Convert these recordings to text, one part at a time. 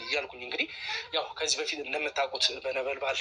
እያልኩኝ እንግዲህ ያው ከዚህ በፊት እንደምታውቁት በነበልባል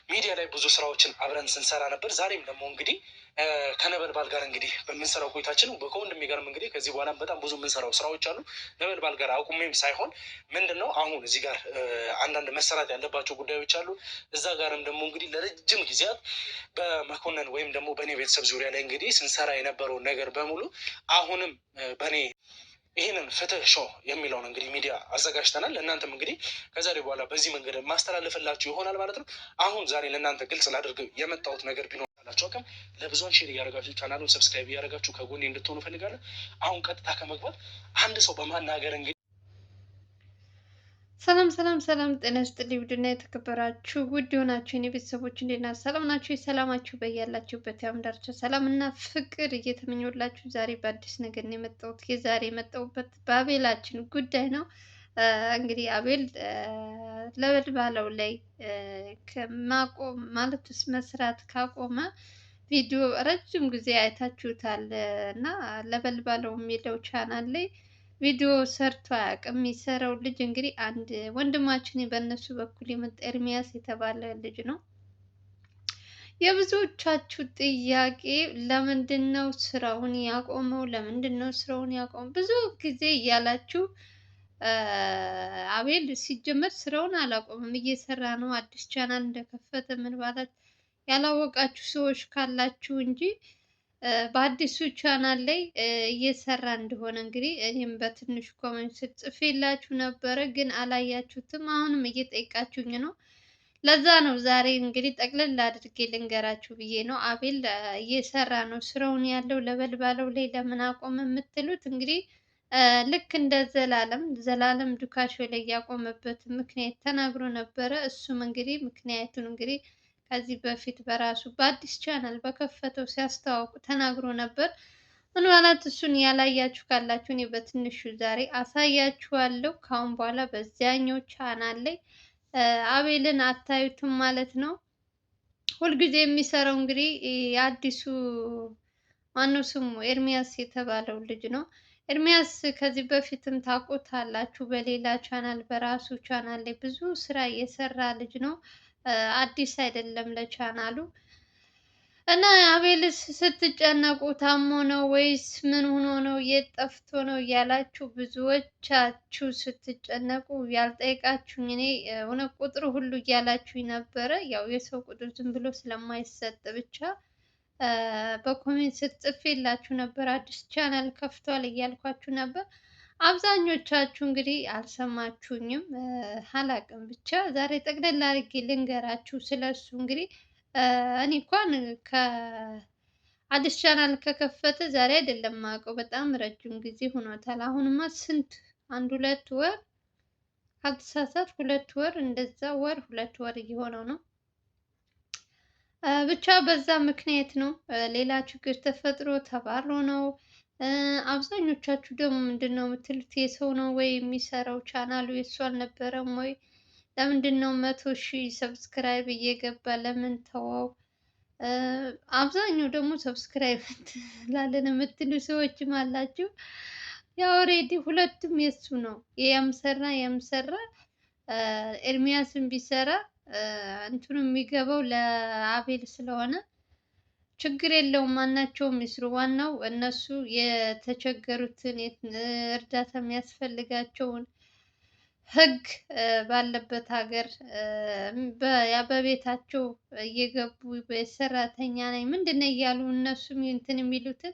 ሚዲያ ላይ ብዙ ስራዎችን አብረን ስንሰራ ነበር። ዛሬም ደግሞ እንግዲህ ከነበልባል ጋር እንግዲህ በምንሰራው ቆይታችን ከወንድሜ ጋርም እንግዲህ ከዚህ በኋላ በጣም ብዙ የምንሰራው ስራዎች አሉ። ነበልባል ጋር አቁሜም ሳይሆን ምንድን ነው አሁን እዚህ ጋር አንዳንድ መሰራት ያለባቸው ጉዳዮች አሉ። እዛ ጋርም ደግሞ እንግዲህ ለረጅም ጊዜያት በመኮንን ወይም ደግሞ በእኔ ቤተሰብ ዙሪያ ላይ እንግዲህ ስንሰራ የነበረውን ነገር በሙሉ አሁንም በእኔ ይህንን ፍትህ ሾው የሚለውን እንግዲህ ሚዲያ አዘጋጅተናል። ለእናንተም እንግዲህ ከዛሬ በኋላ በዚህ መንገድ ማስተላለፍላችሁ ይሆናል ማለት ነው። አሁን ዛሬ ለእናንተ ግልጽ ላድርግ የመጣሁት ነገር ቢኖር ላቸው አቅም ለብዙን ሼር እያደረጋችሁ ቻናሉን ሰብስክራይብ እያደረጋችሁ ከጎኔ እንድትሆኑ ፈልጋለሁ። አሁን ቀጥታ ከመግባት አንድ ሰው በማናገር እንግዲህ ሰላም ሰላም ሰላም፣ ጤና ይስጥልኝ ውድና የተከበራችሁ ውድ የሆናችሁ የኔ ቤተሰቦች እንዴት ናችሁ? ሰላም ናችሁ? የሰላማችሁ በያላችሁበት ያም ዳርቻ ሰላም እና ፍቅር እየተመኘሁላችሁ ዛሬ በአዲስ ነገር ነው የመጣሁት። የዛሬ የመጣሁበት በአቤላችን ጉዳይ ነው። እንግዲህ አቤል ለበልባለው ላይ ከማቆም ማለት መስራት ካቆመ ቪዲዮ ረጅም ጊዜ አይታችሁታል እና ለበልባለው የሚለው ቻናል ላይ ቪዲዮ ሰርቶ አያውቅም። የሚሰራው ልጅ እንግዲህ አንድ ወንድማችን በእነሱ በኩል የመጣ ኤርሚያስ የተባለ ልጅ ነው። የብዙዎቻችሁ ጥያቄ ለምንድን ነው ስራውን ያቆመው? ለምንድን ነው ስራውን ያቆመው? ብዙ ጊዜ እያላችሁ አቤል ሲጀመር ስራውን አላቆምም፣ እየሰራ ነው። አዲስ ቻናል እንደከፈተ ምን ባላት ያላወቃችሁ ሰዎች ካላችሁ እንጂ በአዲሱ ቻናል ላይ እየሰራ እንደሆነ እንግዲህ እኔም በትንሹ ኮሜንት ጽፌላችሁ ነበረ፣ ግን አላያችሁትም። አሁንም እየጠየቃችሁኝ ነው። ለዛ ነው ዛሬ እንግዲህ ጠቅልል አድርጌ ልንገራችሁ ብዬ ነው። አቤል እየሰራ ነው ስራውን ያለው ለበልባለው ላይ ለምን አቆመ የምትሉት እንግዲህ ልክ እንደ ዘላለም ዱካሾ ላይ ያቆመበት ምክንያት ተናግሮ ነበረ። እሱም እንግዲህ ምክንያቱን እንግዲህ ከዚህ በፊት በራሱ በአዲስ ቻናል በከፈተው ሲያስተዋውቅ ተናግሮ ነበር። ምናልባት እሱን ያላያችሁ ካላችሁ እኔ በትንሹ ዛሬ አሳያችኋለሁ። ካሁን በኋላ በዚያኛው ቻናል ላይ አቤልን አታዩትም ማለት ነው። ሁልጊዜ የሚሰራው እንግዲህ የአዲሱ ማነው ስሙ ኤርሚያስ የተባለው ልጅ ነው። ኤርሚያስ ከዚህ በፊትም ታውቁታላችሁ። በሌላ ቻናል በራሱ ቻናል ላይ ብዙ ስራ የሰራ ልጅ ነው። አዲስ አይደለም ለቻናሉ። እና አቤልስ ስትጨነቁ ታሞ ነው ወይስ ምን ሆኖ ነው የት ጠፍቶ ነው እያላችሁ ብዙዎቻችሁ ስትጨነቁ ያልጠየቃችሁኝ እኔ እውነት ቁጥሩ ሁሉ እያላችሁኝ ነበረ። ያው የሰው ቁጥር ዝም ብሎ ስለማይሰጥ ብቻ በኮሜንት ስትጽፌላችሁ ነበር። አዲስ ቻናል ከፍቷል እያልኳችሁ ነበር። አብዛኞቻችሁ እንግዲህ አልሰማችሁኝም፣ አላቅም። ብቻ ዛሬ ጠቅለል አድርጌ ልንገራችሁ ስለሱ። እንግዲህ እኔ እንኳን ከአዲስ ቻናል ከከፈተ ዛሬ አይደለም የማውቀው፣ በጣም ረጅም ጊዜ ሆኖታል። አሁንማ ስንት አንድ 2 ወር ካልተሳሳት 2 ወር እንደዛ ወር 2 ወር እየሆነው ነው። ብቻ በዛ ምክንያት ነው። ሌላ ችግር ተፈጥሮ ተባሮ ነው። አብዛኞቻችሁ ደግሞ ምንድን ነው የምትሉት? የሰው ነው ወይ የሚሰራው? ቻናሉ የሱ አልነበረም ወይ? ለምንድን ነው 100,000 ሰብስክራይብ እየገባ ለምን ተወው? አብዛኛው ደግሞ ሰብስክራይብ ላለን የምትሉ ሰዎችም አላችሁ። ያው ኦልሬዲ ሁለቱም የሱ ነው። የምሰራ ኤርሚያስን ቢሰራ እንትኑ የሚገባው ለአቤል ስለሆነ ችግር የለውም። ማናቸውም ይስሩ። ዋናው እነሱ የተቸገሩትን እርዳታ የሚያስፈልጋቸውን ሕግ ባለበት ሀገር በቤታቸው እየገቡ በሰራተኛ ነኝ ምንድነው እያሉ እነሱም እንትን የሚሉትን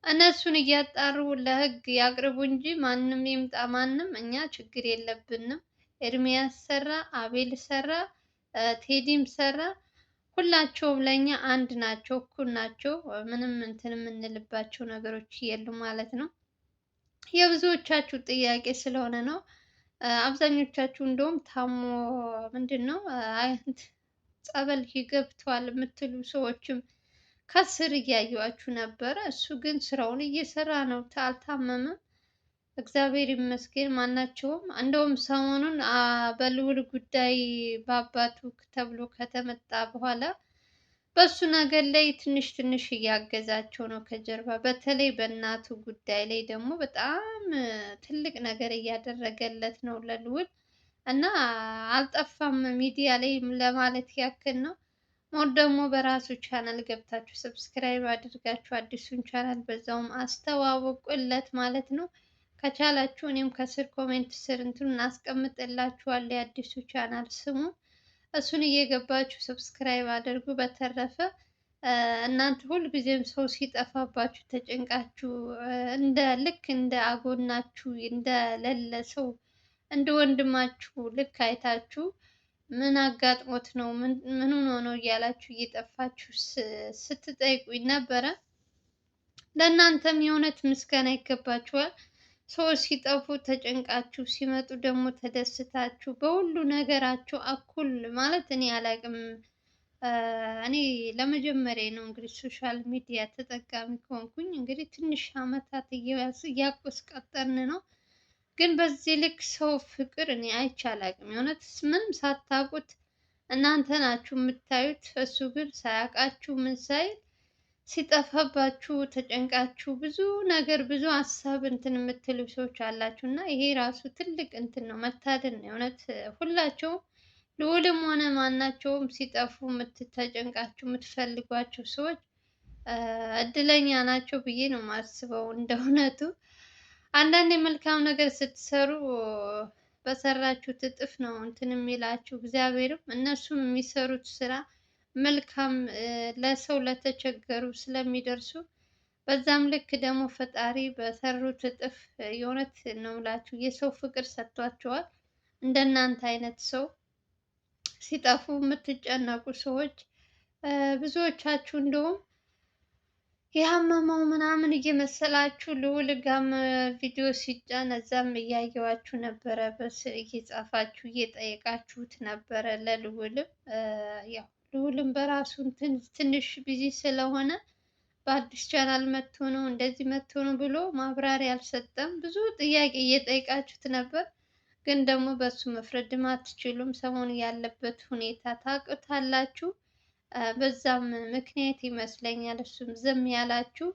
እነሱን እያጣሩ ለሕግ ያቅርቡ እንጂ ማንም ይምጣ ማንም፣ እኛ ችግር የለብንም። ኤርሚያስ ሰራ፣ አቤል ሰራ፣ ቴዲም ሰራ፣ ሁላቸውም ለእኛ አንድ ናቸው፣ እኩል ናቸው። ምንም እንትን የምንልባቸው ነገሮች የሉ ማለት ነው። የብዙዎቻችሁ ጥያቄ ስለሆነ ነው። አብዛኞቻችሁ እንደውም ታሞ ምንድን ነው ጸበል ገብተዋል የምትሉ ሰዎችም ከስር እያዩዋችሁ ነበረ። እሱ ግን ስራውን እየሰራ ነው፣ አልታመመም። እግዚአብሔር ይመስገን። ማናቸውም እንደውም ሰሞኑን በልዑል ጉዳይ በአባቱ ተብሎ ከተመጣ በኋላ በሱ ነገር ላይ ትንሽ ትንሽ እያገዛቸው ነው ከጀርባ። በተለይ በእናቱ ጉዳይ ላይ ደግሞ በጣም ትልቅ ነገር እያደረገለት ነው ለልዑል። እና አልጠፋም ሚዲያ ላይ ለማለት ያክል ነው። ሞር ደግሞ በራሱ ቻናል ገብታችሁ ሰብስክራይብ አድርጋችሁ አዲሱን ቻናል በዛውም አስተዋውቁለት ማለት ነው። ከቻላችሁ እኔም ከስር ኮሜንት ስር እንትኑን አስቀምጥላችኋለሁ የአዲሱ ቻናል ስሙ፣ እሱን እየገባችሁ ሰብስክራይብ አድርጉ። በተረፈ እናንተ ሁልጊዜም ሰው ሲጠፋባችሁ ተጨንቃችሁ እንደ ልክ እንደ አጎናችሁ እንደሌለ ሰው እንደ ወንድማችሁ ልክ አይታችሁ ምን አጋጥሞት ነው ምን ሆኖ ነው እያላችሁ እየጠፋችሁ ስትጠይቁኝ ነበረ። ለእናንተም የእውነት ምስጋና ይገባችኋል። ሰዎች ሲጠፉ ተጨንቃችሁ ሲመጡ ደግሞ ተደስታችሁ በሁሉ ነገራችሁ እኩል ማለት እኔ አላቅም። እኔ ለመጀመሪያ ነው እንግዲህ ሶሻል ሚዲያ ተጠቃሚ ከሆንኩኝ እንግዲህ ትንሽ አመታት እያስቆጠርን ነው። ግን በዚህ ልክ ሰው ፍቅር እኔ አይቼ አላቅም። የእውነት ምንም ሳታውቁት እናንተ ናችሁ የምታዩት፣ እሱ ግን ሳያውቃችሁ ምን ሳይል ሲጠፋባችሁ ተጨንቃችሁ ብዙ ነገር ብዙ ሀሳብ እንትን የምትሉ ሰዎች አላችሁ እና ይሄ ራሱ ትልቅ እንትን ነው፣ መታደል ነው የእውነት። ሁላቸውም ልዑልም ሆነ ማናቸውም ሲጠፉ ተጨንቃችሁ የምትፈልጓቸው ሰዎች እድለኛ ናቸው ብዬ ነው የማስበው እንደ እውነቱ። አንዳንድ መልካም ነገር ስትሰሩ በሰራችሁት እጥፍ ነው እንትን የሚላችሁ እግዚአብሔርም። እነሱም የሚሰሩት ስራ መልካም ለሰው ለተቸገሩ ስለሚደርሱ በዛም ልክ ደግሞ ፈጣሪ በሰሩት እጥፍ የእውነት ነው የምላችሁ የሰው ፍቅር ሰጥቷቸዋል። እንደናንተ አይነት ሰው ሲጠፉ የምትጨነቁ ሰዎች ብዙዎቻችሁ እንደውም ያመመው ምናምን እየመሰላችሁ ልዑል ጋም ቪዲዮ ሲጫን እዛም እያየዋችሁ ነበረ። እየጻፋችሁ እየጠየቃችሁት ነበረ ለልዑልም ያው ልዑልም በራሱ ትንሽ ቢዚ ስለሆነ በአዲስ ቻናል መጥቶ ነው እንደዚህ መጥቶ ነው ብሎ ማብራሪያ አልሰጠም። ብዙ ጥያቄ እየጠየቃችሁት ነበር፣ ግን ደግሞ በሱ መፍረድም አትችሉም። ሰሞኑ ያለበት ሁኔታ ታውቁታላችሁ። በዛም ምክንያት ይመስለኛል እሱም ዝም ያላችሁ።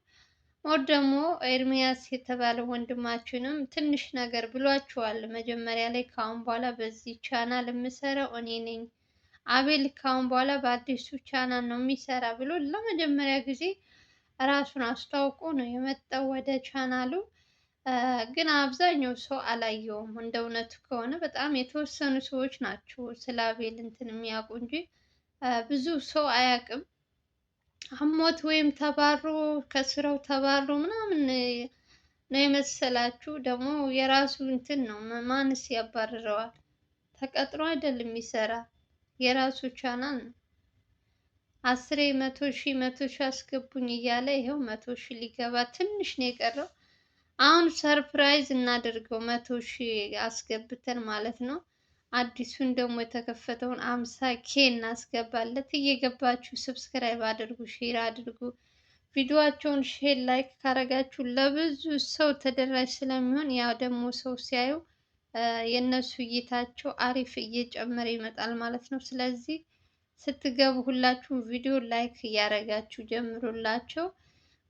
ሞር ደግሞ ኤርሚያስ የተባለ ወንድማችንም ትንሽ ነገር ብሏችኋል መጀመሪያ ላይ። ካሁን በኋላ በዚህ ቻናል የምሰራው እኔ ነኝ፣ አቤል ካሁን በኋላ በአዲሱ ቻናል ነው የሚሰራ ብሎ ለመጀመሪያ ጊዜ ራሱን አስተዋውቆ ነው የመጣው ወደ ቻናሉ። ግን አብዛኛው ሰው አላየውም። እንደ እውነቱ ከሆነ በጣም የተወሰኑ ሰዎች ናቸው ስለ አቤል እንትን የሚያውቁ እንጂ ብዙ ሰው አያውቅም። አሞት ወይም ተባሮ ከስራው ተባሮ ምናምን ነው የመሰላችሁ። ደግሞ የራሱ እንትን ነው፣ ማንስ ያባርረዋል? ተቀጥሮ አይደለም የሚሰራ፣ የራሱ ቻናል ነው። 100,000 አስገቡኝ እያለ ይኸው 100,000 ሊገባ ትንሽ ነው የቀረው። አሁን ሰርፕራይዝ እናደርገው 100,000 አስገብተን ማለት ነው። አዲሱን ደግሞ የተከፈተውን 50K እናስገባለት። እየገባችሁ ሰብስክራይብ አድርጉ፣ ሼር አድርጉ። ቪዲዮአቸውን ሼር ላይክ ካረጋችሁ ለብዙ ሰው ተደራሽ ስለሚሆን ያ ደግሞ ሰው ሲያዩ የእነሱ እይታቸው አሪፍ እየጨመረ ይመጣል ማለት ነው። ስለዚህ ስትገቡ ሁላችሁም ቪዲዮ ላይክ እያደረጋችሁ ጀምሩላቸው።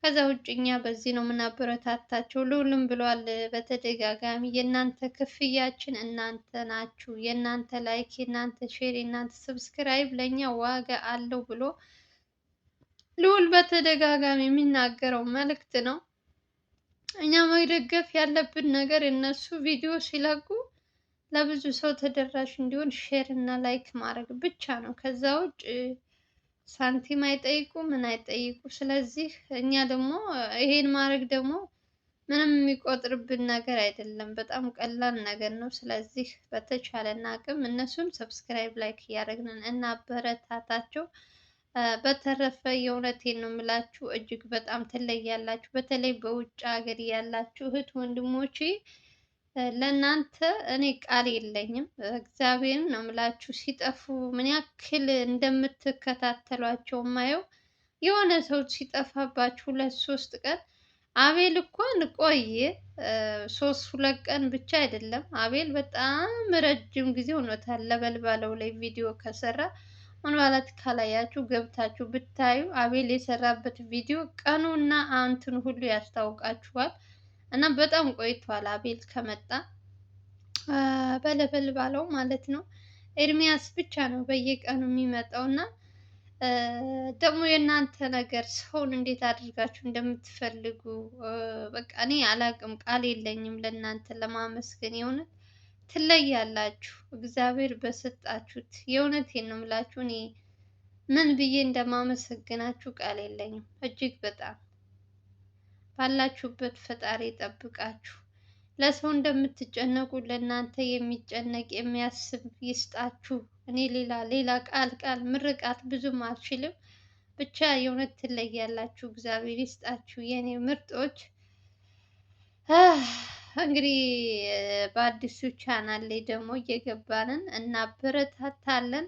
ከዛ ውጭ እኛ በዚህ ነው የምናበረታታቸው። ልዑልም ብሏል በተደጋጋሚ የእናንተ ክፍያችን እናንተ ናችሁ፣ የእናንተ ላይክ፣ የእናንተ ሼር፣ የእናንተ ሰብስክራይብ ለእኛ ዋጋ አለው ብሎ ልዑል በተደጋጋሚ የሚናገረው መልእክት ነው። እኛ መደገፍ ያለብን ነገር እነሱ ቪዲዮ ሲለቁ ለብዙ ሰው ተደራሽ እንዲሆን ሼር እና ላይክ ማድረግ ብቻ ነው። ከዛ ውጭ ሳንቲም አይጠይቁ ምን አይጠይቁ። ስለዚህ እኛ ደግሞ ይሄን ማድረግ ደግሞ ምንም የሚቆጥርብን ነገር አይደለም፣ በጣም ቀላል ነገር ነው። ስለዚህ በተቻለን አቅም እነሱን ሰብስክራይብ ላይክ እያደረግን እናበረታታቸው። በተረፈ የእውነቴን ነው የምላችሁ እጅግ በጣም ትለያላችሁ። በተለይ በውጭ ሀገር ያላችሁ እህት ወንድሞቼ ለእናንተ እኔ ቃል የለኝም። እግዚአብሔርን ነው የምላችሁ። ሲጠፉ ምን ያክል እንደምትከታተሏቸው ማየው። የሆነ ሰው ሲጠፋባችሁ 2-3 ቀን አቤል እንኳን ቆየ 3-2 ቀን ብቻ አይደለም። አቤል በጣም ረጅም ጊዜ ሆኖታል ለበልባለው ላይ ቪዲዮ ከሰራ። ምናልባት ካላያችሁ ገብታችሁ ብታዩ አቤል የሰራበት ቪዲዮ ቀኑና አንትን ሁሉ ያስታውቃችኋል። እና በጣም ቆይቷል አቤል ከመጣ። በለበል ባለው ማለት ነው። ኤርሚያስ ብቻ ነው በየቀኑ የሚመጣው እና ደግሞ የእናንተ ነገር ሰውን እንዴት አድርጋችሁ እንደምትፈልጉ በቃ እኔ አላቅም፣ ቃል የለኝም ለእናንተ ለማመስገን። የእውነት ትለያላችሁ፣ እግዚአብሔር በሰጣችሁት። የእውነቴን ነው የምላችሁ። እኔ ምን ብዬ እንደማመሰግናችሁ ቃል የለኝም። እጅግ በጣም ባላችሁበት ፈጣሪ ይጠብቃችሁ። ለሰው እንደምትጨነቁ ለእናንተ የሚጨነቅ የሚያስብ ይስጣችሁ። እኔ ሌላ ቃል ምርቃት ብዙም አልችልም። ብቻ የእውነት ትለያላችሁ፣ እግዚአብሔር ይስጣችሁ የኔ ምርጦች። እንግዲህ በአዲሱ ቻናል ላይ ደግሞ እየገባንን እናበረታታለን።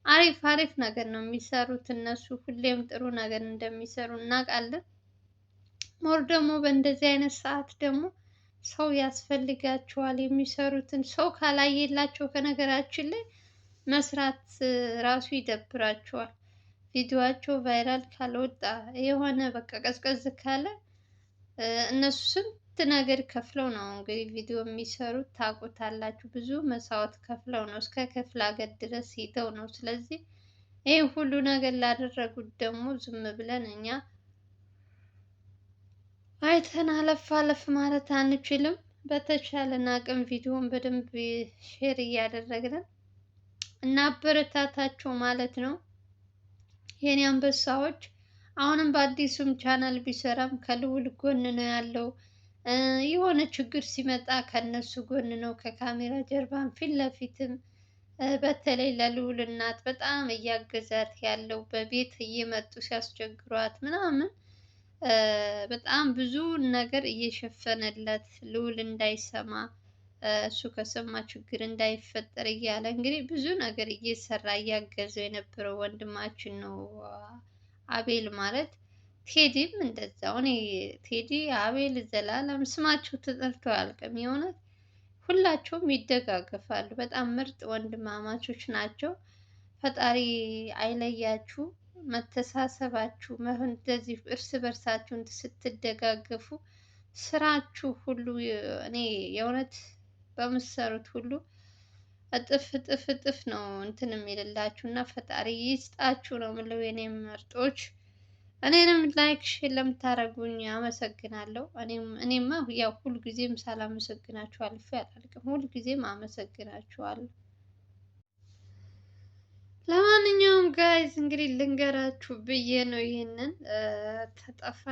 አሪፍ ነገር ነው የሚሰሩት እነሱ። ሁሌም ጥሩ ነገር እንደሚሰሩ እናውቃለን። ሞር ደግሞ በእንደዚህ አይነት ሰዓት ደግሞ ሰው ያስፈልጋቸዋል። የሚሰሩትን ሰው ካላየላቸው ከነገራችን ላይ መስራት ራሱ ይደብራቸዋል። ቪዲዮአቸው ቫይራል ካልወጣ የሆነ በቃ ቀዝቀዝ ካለ እነሱ ስንት ነገር ከፍለው ነው እንግዲህ ቪዲዮ የሚሰሩት ታውቁታላችሁ። ብዙ መስዋዕት ከፍለው ነው እስከ ክፍለ ሀገር ድረስ ሄደው ነው። ስለዚህ ይህ ሁሉ ነገር ላደረጉት ደግሞ ዝም ብለን እኛ አይተን አለፍ ማለት አንችልም። በተቻለን አቅም ቪዲዮን በደንብ ሼር እያደረግን እና አበረታታቸው ማለት ነው። የኔ አንበሳዎች አሁንም በአዲሱም ቻናል ቢሰራም ከልዑል ጎን ነው ያለው። የሆነ ችግር ሲመጣ ከነሱ ጎን ነው፣ ከካሜራ ጀርባም ፊት ለፊትም። በተለይ ለልዑል እናት በጣም እያገዛት ያለው በቤት እየመጡ ሲያስቸግሯት ምናምን በጣም ብዙ ነገር እየሸፈነለት ልዑል እንዳይሰማ፣ እሱ ከሰማ ችግር እንዳይፈጠር እያለ እንግዲህ ብዙ ነገር እየሰራ እያገዘው የነበረው ወንድማችን ነው አቤል ማለት። ቴዲም እንደዛው። እኔ ቴዲ፣ አቤል፣ ዘላለም ስማቸው ተጠርቶ አያልቅም። የእውነት ሁላቸውም ይደጋገፋሉ። በጣም ምርጥ ወንድማማቾች ናቸው። ፈጣሪ አይለያችሁ። መተሳሰባችሁ መሆን እንደዚህ እርስ በርሳችሁ ስትደጋገፉ ስራችሁ ሁሉ እኔ የእውነት በምትሰሩት ሁሉ እጥፍ ነው እንትን የሚልላችሁ እና ፈጣሪ ይስጣችሁ ነው የምለው የኔ ምርጦች። እኔንም ላይክ ሼር ለምታደርጉኝ አመሰግናለሁ። እኔማ ያው ሁልጊዜም ሳላመሰግናችሁ አልፌ አላልቅም። ሁልጊዜም አመሰግናችኋለሁ። ለማንኛውም ጋይዝ እንግዲህ ልንገራችሁ ብዬ ነው ይሄንን። ጠፋ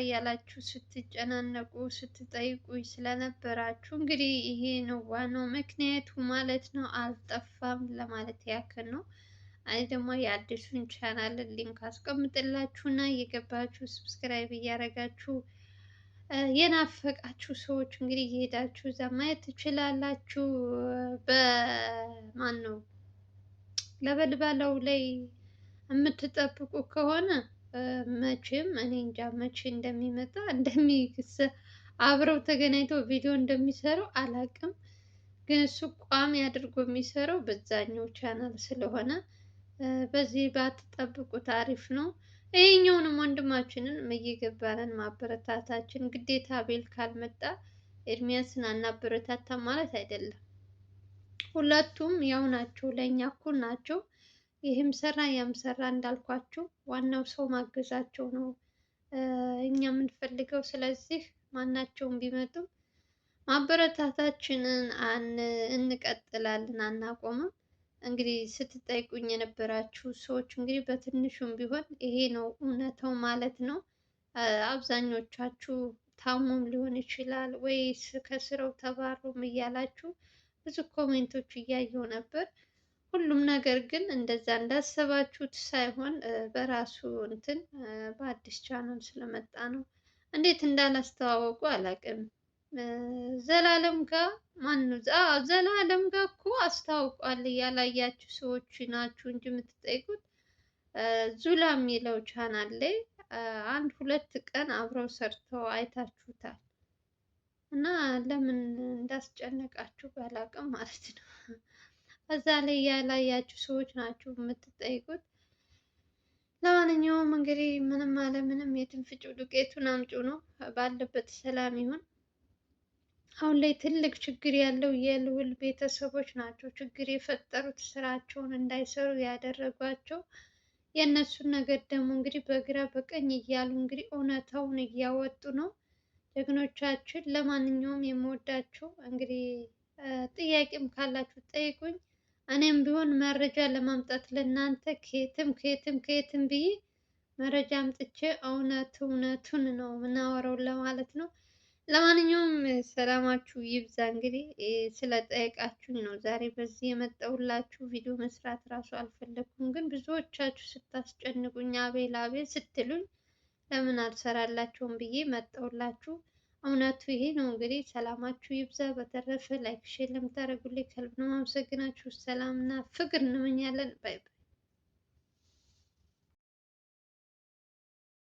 እያላችሁ ስትጨናነቁ ስትጠይቁኝ ስለነበራችሁ እንግዲህ ይሄ ነው ዋናው ምክንያቱ ማለት ነው። አልጠፋም ለማለት ያክል ነው። እኔ ደግሞ የአዲሱን ቻናል ሊንክ አስቀምጥላችሁና እየገባችሁ ሰብስክራይብ እያደረጋችሁ የናፈቃችሁ ሰዎች እንግዲህ እየሄዳችሁ እዛ ማየት ትችላላችሁ። በማን ነው ለበልባለው ላይ የምትጠብቁ ከሆነ መቼም እኔ እንጃ መቼ እንደሚመጣ አብረው ተገናኝተው ቪዲዮ እንደሚሰሩ አላቅም። ግን እሱ ቋሚ አድርጎ የሚሰራው በዛኛው ቻናል ስለሆነ በዚህ ባትጠብቁት አሪፍ ነው። ይሄኛውንም ወንድማችንን እየገባንን ማበረታታችን ግዴታ። አቤል ካልመጣ ኤርሚያስን አናበረታታ ማለት አይደለም። ሁለቱም ያው ናቸው፣ ለእኛ እኩል ናቸው። ይህም ሰራ ያም ሰራ እንዳልኳቸው ዋናው ሰው ማገዛቸው ነው እኛ የምንፈልገው። ስለዚህ ማናቸውም ቢመጡም ማበረታታችንን እንቀጥላለን፣ አናቆምም። እንግዲህ ስትጠይቁኝ የነበራችሁ ሰዎች እንግዲህ በትንሹም ቢሆን ይሄ ነው እውነታው ማለት ነው። አብዛኞቻችሁ ታሙም ሊሆን ይችላል ወይስ ከስራው ተባሩም እያላችሁ ብዙ ኮሜንቶች እያየሁ ነበር። ሁሉም ነገር ግን እንደዛ እንዳሰባችሁት ሳይሆን በራሱ እንትን በአዲስ ቻናል ስለመጣ ነው። እንዴት እንዳላስተዋወቁ አላውቅም። ዘላለም ጋር ማነው? ዘላለም ጋር እኮ አስታውቋል። ያላያችሁ ሰዎች ናችሁ እንጂ የምትጠይቁት። ዙላ የሚለው ቻናል ላይ 1-2 ቀን አብረው ሰርተው አይታችሁታል። እና ለምን እንዳስጨነቃችሁ ባላውቅም ማለት ነው። እዛ ላይ ያላያችሁ ሰዎች ናችሁ የምትጠይቁት። ለማንኛውም እንግዲህ ምንም አለ ምንም የትም ፍጩ ዱቄቱን አምጩ ነው። ባለበት ሰላም ይሁን። አሁን ላይ ትልቅ ችግር ያለው የልዑል ቤተሰቦች ናቸው። ችግር የፈጠሩት ስራቸውን እንዳይሰሩ ያደረጓቸው። የእነሱን ነገር ደግሞ እንግዲህ በግራ በቀኝ እያሉ እንግዲህ እውነታውን እያወጡ ነው ጀግኖቻችን። ለማንኛውም የምወዳቸው እንግዲህ ጥያቄም ካላችሁ ጠይቁኝ። እኔም ቢሆን መረጃ ለማምጣት ለእናንተ ከየትም ከየትም ከየትም ብዬ መረጃ አምጥቼ እውነቱን ነው የምናወራው ለማለት ነው። ለማንኛውም ሰላማችሁ ይብዛ። እንግዲህ ስለጠየቃችሁኝ ነው ዛሬ በዚህ የመጣሁላችሁ። ቪዲዮ መስራት እራሱ አልፈለኩም፣ ግን ብዙዎቻችሁ ስታስጨንቁኝ አቤል አቤል ስትሉኝ ለምን አልሰራላችሁም ብዬ መጣሁላችሁ። እውነቱ ይሄ ነው። እንግዲህ ሰላማችሁ ይብዛ። በተረፈ ላይክ ሼር ለምታደርጉልኝ ከልብ ነው አመሰግናችሁ። ሰላምና ፍቅር እንመኛለን። ባይ ባይ።